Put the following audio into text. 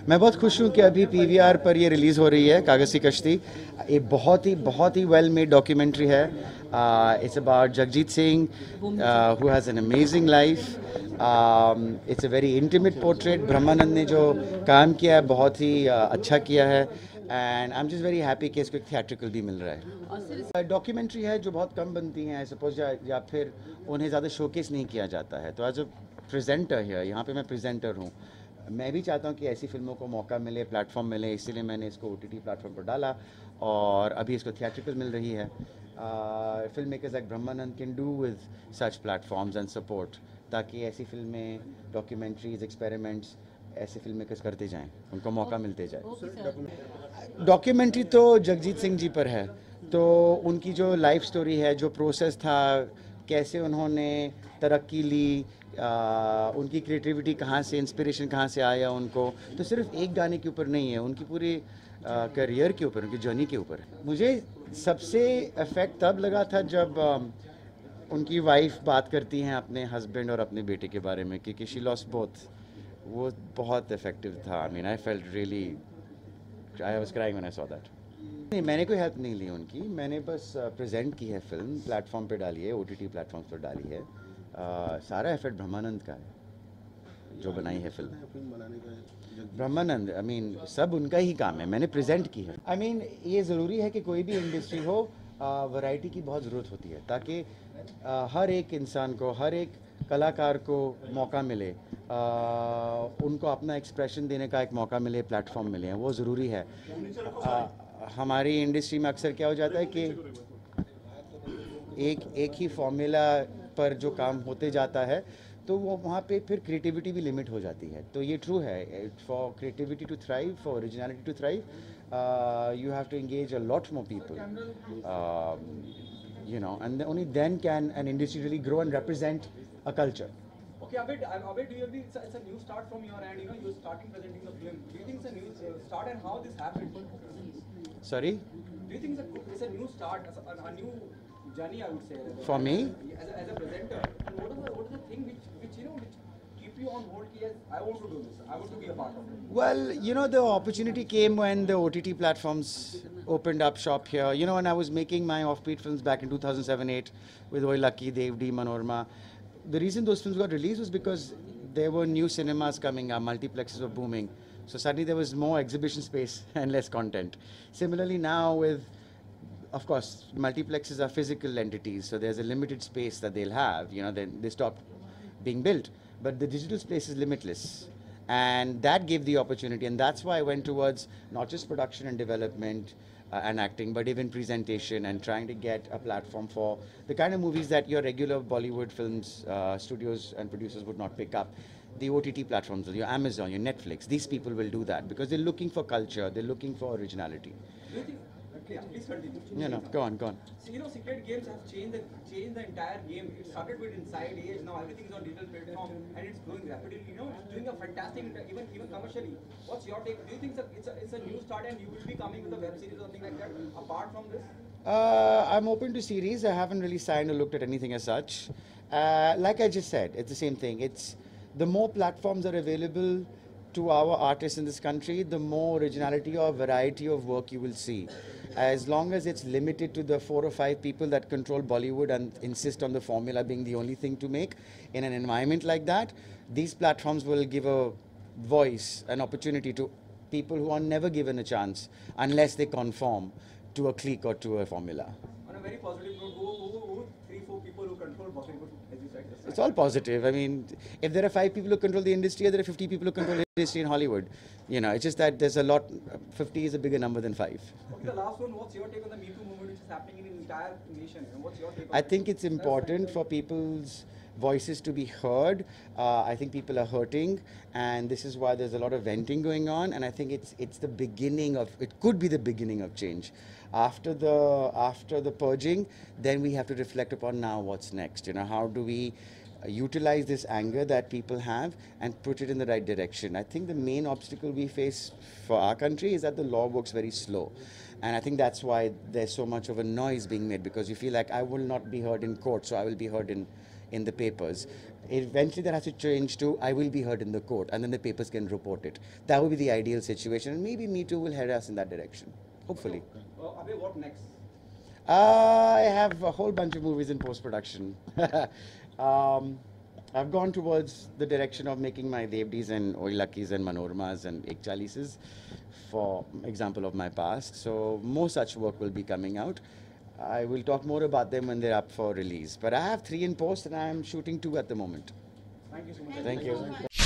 मैं बहुत खुश हूँ कि अभी पीवीआर पर ये रिलीज़ हो रही है कागज़ की कश्ती। ये बहुत ही वेल मेड डॉक्यूमेंट्री है। It's about Jagjit Singh who has an amazing life. It's a very intimate portrait. Brahmanand ने जो काम किया है बहुत ही अच्छा किया है and I am just very happy कि इसको एक थिएट्रिकल भी मिल रहा है। डॉक्यूमेंट्री है जो बहुत कम बनती हैं आई सपोज, या फिर उन्हें ज़्यादा शोकेस नहीं किया जाता है। तो एज अ प्रेजेंटर है, यहाँ पे मैं प्रेजेंटर हूँ। मैं भी चाहता हूँ कि ऐसी फिल्मों को मौका मिले, प्लेटफॉर्म मिले, इसीलिए मैंने इसको ओटीटी प्लेटफॉर्म पर डाला और अभी इसको थिएट्रिकल मिल रही है। Film makers like Brahmanand can do with such platforms and support, ताकि ऐसी फिल्में, डॉक्यूमेंट्रीज, एक्सपेरिमेंट्स ऐसे फिल्म मेकर्स करते जाएं, उनको मौका मिलते जाए। डॉक्यूमेंट्री तो जगजीत सिंह जी पर है, तो उनकी जो लाइफ स्टोरी है, जो प्रोसेस था, कैसे उन्होंने तरक्की ली, उनकी क्रिएटिविटी कहाँ से, इंस्पिरेशन कहाँ से आया उनको, तो सिर्फ एक गाने के ऊपर नहीं है, उनकी पूरी करियर के ऊपर, उनकी जर्नी के ऊपर। मुझे सबसे इफेक्ट तब लगा था जब उनकी वाइफ बात करती हैं अपने हस्बैंड और अपने बेटे के बारे में, क्योंकि शी लॉस्ट बोथ। वो बहुत इफेक्टिव था। I mean I felt really, I was crying when I saw that. नहीं, मैंने कोई हेल्प नहीं ली उनकी, मैंने बस प्रेजेंट की है फिल्म, प्लेटफॉर्म पे डाली है, ओटीटी प्लेटफॉर्म्स पर डाली है। सारा एफर्ट ब्रह्मानंद का है जो बनाई है फिल्म। ब्रह्मानंद, आई मीन सब उनका ही काम है, मैंने प्रेजेंट की है। आई मीन ये ज़रूरी है कि कोई भी इंडस्ट्री हो, वैरायटी की बहुत ज़रूरत होती है, ताकि हर एक इंसान को, हर एक कलाकार को मौका मिले, उनको अपना एक्सप्रेशन देने का एक मौका मिले, प्लेटफॉर्म मिले, वो ज़रूरी है। हमारी इंडस्ट्री में अक्सर क्या हो जाता है कि एक ही फॉर्मूला पर जो काम होते जाता है, तो वो वहाँ पे फिर क्रिएटिविटी भी लिमिट हो जाती है। तो ये ट्रू है, for creativity to thrive, for originality to thrive, you have to engage a lot more people, you know, and only then can an industry really grow and represent a culture. Okay, Abhay, do you agree it's a new start from your end? You know, you're starting presenting the film. Do you think it's a new start, and how this happened? Sorry? Do you think it's a new start, a new journey, I would say? For me? As a presenter. And what is the thing which you know, which keep you on hold? Yes, I want to do this. I want to be a part of it. Well, you know, the opportunity came when the OTT platforms opened up shop here. You know, when I was making my offbeat films back in 2007-8 with Oi Lucky, Dev D, Manorma, the reason those films got released was because there were new cinemas coming up, multiplexes were booming. So suddenly there was more exhibition space and less content. Similarly now with, of course, multiplexes are physical entities, so there's a limited space that they'll have. You know, then they stop being built. But the digital space is limitless. And that gave the opportunity, and that's why I went towards not just production and development and acting, but even presentation and trying to get a platform for the kind of movies that your regular Bollywood films, studios and producers would not pick up. The OTT platforms, your Amazon, your Netflix, these people will do that because they're looking for culture, they're looking for originality. Do you think? Okay, please continue. No, go on. So, you know, Secret Games have changed the entire game. It started with Inside Age, now everything is on digital platform and it's growing rapidly. You know, it's doing a fantastic, even commercially. What's your take? Do you think it's a new start and you will be coming with a web series or something like that apart from this? I'm open to series. I haven't really signed or looked at anything as such. Like I just said, it's the same thing. It's the more platforms are available to our artists in this country, the more originality or variety of work you will see. As long as it's limited to the 4 or 5 people that control Bollywood and insist on the formula being the only thing to make, in an environment like that, these platforms will give a voice, an opportunity to people who are never given a chance unless they conform to a clique or to a formula. On a very positive note, who 3-4 people who control Bollywood, as you said? It's all positive. I mean, if there are 5 people who control the industry, or there are 50 people who control the industry in Hollywood. You know, it's just that there's a lot. 50 is a bigger number than 5. Okay, the last one. What's your take on the Me Too movement, which is happening in the entire nation? And what's your take on I think it's important for people's voices to be heard. I think people are hurting, and this is why there's a lot of venting going on. And I think it's the beginning of, it could be the beginning of change. After the purging, then we have to reflect upon now what's next. You know, how do we utilize this anger that people have and put it in the right direction? I think the main obstacle we face for our country is that the law works very slow. And I think that's why there's so much of a noise being made, because you feel like I will not be heard in court, so I will be heard in in the papers. Eventually that has to change to I will be heard in the court, and then the papers can report it. That would be the ideal situation, and maybe Me Too will head us in that direction, hopefully. Abhay, what next? I have a whole bunch of movies in post-production. I've gone towards the direction of making my Devdis and Oilakis and Manormas and Ekchalises, for example of my past. So more such work will be coming out. I will talk more about them when they're up for release. But I have 3 in post and I am shooting 2 at the moment. Thank you so much. Thank you.